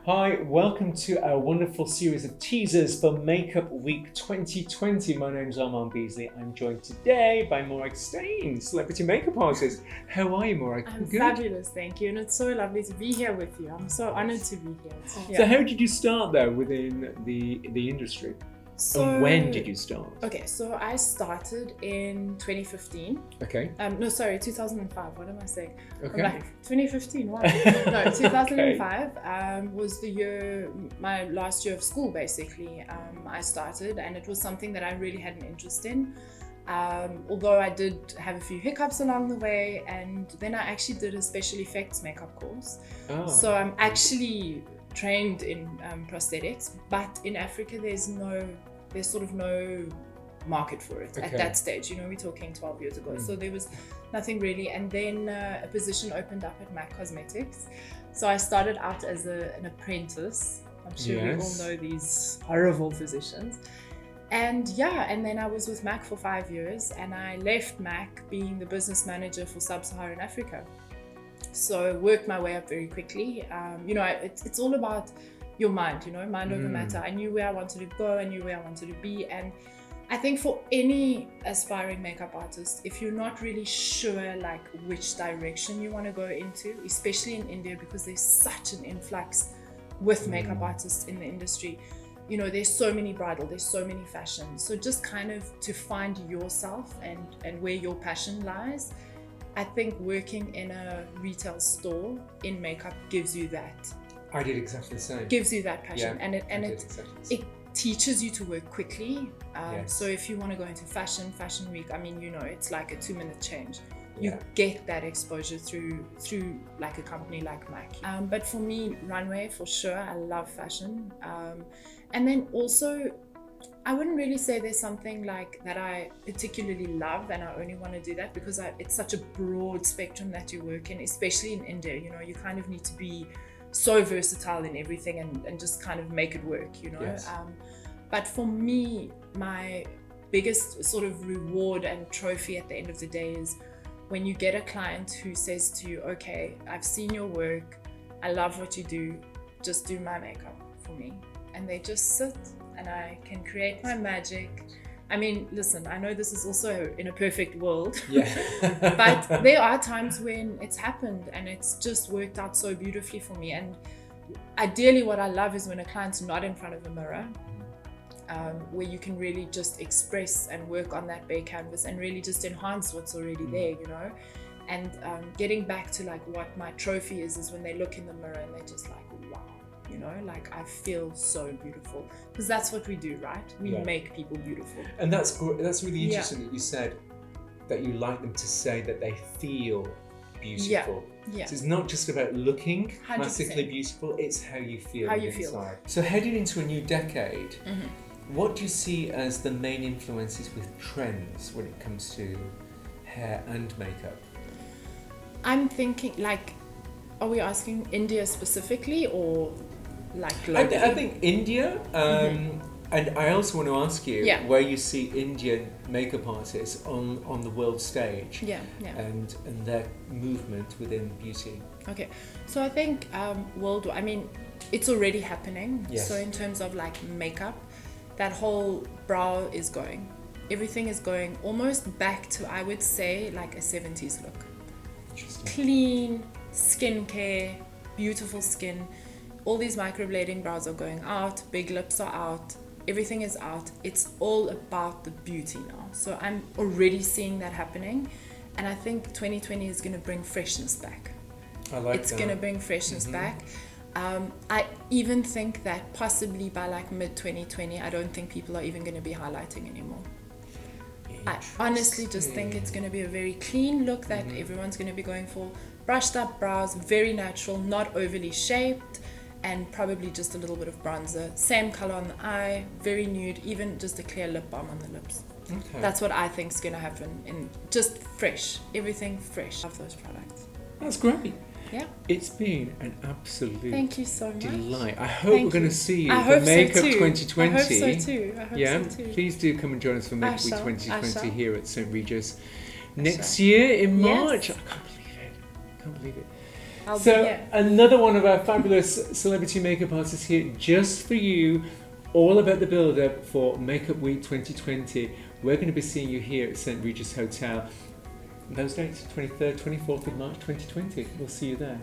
Hi, welcome to our wonderful series of teasers for Makeup Week 2020. My name's Armand Beasley. I'm joined today by Morag Steyn, celebrity makeup artist. How are you, Morag? I'm Good? fabulous, thank you. And it's so lovely to be here with you. I'm so honoured to be here. So how did you start though within the industry? And when did you start? Okay, so I started in 2015. Okay. 2005. What am I saying? Okay. I'm like, 2015, wow. No, 2005 was the year, my last year of school basically. I started, and it was something that I really had an interest in. Although I did have a few hiccups along the way, and then I actually did a special effects makeup course. Oh. So I'm actually trained in prosthetics, but in Africa there's sort of no market for it at that stage. You know, we're talking 12 years ago. So there was nothing really. And then a position opened up at MAC Cosmetics. So I started out as an apprentice. I'm sure we all know these horrible positions. And then I was with MAC for 5 years, and I left MAC being the business manager for Sub-Saharan Africa. So I worked my way up very quickly. It's all about your mind, mind over matter. I knew where I wanted to go, I knew where I wanted to be. And I think for any aspiring makeup artist, if you're not really sure like which direction you want to go into, especially in India, because there's such an influx with makeup artists in the industry, there's so many bridal, there's so many fashions. So just kind of to find yourself and where your passion lies, I think working in a retail store in makeup gives you that. I did exactly the same. Gives you that passion, it it teaches you to work quickly. So if you want to go into fashion week, it's like a 2-minute change. You get that exposure through like a company like MAC. But for me, runway for sure. I love fashion, and then also, I wouldn't really say there's something like that I particularly love and I only want to do that because it's such a broad spectrum that you work in, especially in India. You kind of need to be so versatile in everything and just kind of make it work, Yes. But for me, my biggest sort of reward and trophy at the end of the day is when you get a client who says to you, okay, I've seen your work, I love what you do, just do my makeup for me. And they just sit and I can create my magic. I mean, listen, I know this is also in a perfect world, but there are times when it's happened and it's just worked out so beautifully for me. And ideally what I love is when a client's not in front of a mirror, where you can really just express and work on that bare canvas and really just enhance what's already there, And getting back to like what my trophy is when they look in the mirror and they're just like, wow. Like I feel so beautiful, because that's what we do, right? We make people beautiful. And that's really interesting that you said that you like them to say that they feel beautiful. Yeah. So it's not just about looking 100%. classically beautiful, it's how you feel How you inside. So heading into a new decade, what do you see as the main influences with trends when it comes to hair and makeup? I'm thinking like, are we asking India specifically or like globally? I think India, and I also want to ask you where you see Indian makeup artists on the world stage, and their movement within beauty. Okay, so I think worldwide, I mean, it's already happening. Yes. So in terms of like makeup, that whole brow is going. Everything is going almost back to, I would say, like a 70s look. Interesting. Clean skincare, beautiful skin. All these microblading brows are going out, big lips are out, everything is out. It's all about the beauty now. So I'm already seeing that happening, and I think 2020 is going to bring freshness back. I like it's that. going to bring freshness back. I even think that possibly by like mid-2020, I don't think people are even going to be highlighting anymore. I honestly just think it's going to be a very clean look that everyone's going to be going for. Brushed up brows, very natural, not overly shaped, and probably just a little bit of bronzer. Same color on the eye, very nude, even just a clear lip balm on the lips. Okay. That's what I think is going to happen. And just fresh, everything fresh. Love those products. That's great. Yeah. It's been an absolute Thank you so much. delight. I hope we're going to see you I for hope Makeup so too. 2020. I hope so too. I hope so too. Please do come and join us for Makeup Week shall. 2020 here at St Regis next year in March. Yes. I can't believe it. I'll be So here. another one of our fabulous celebrity makeup artists here just for you, all about the build-up for Makeup Week 2020. We're going to be seeing you here at St Regis Hotel. Those dates, 23rd, 24th of March 2020. We'll see you there.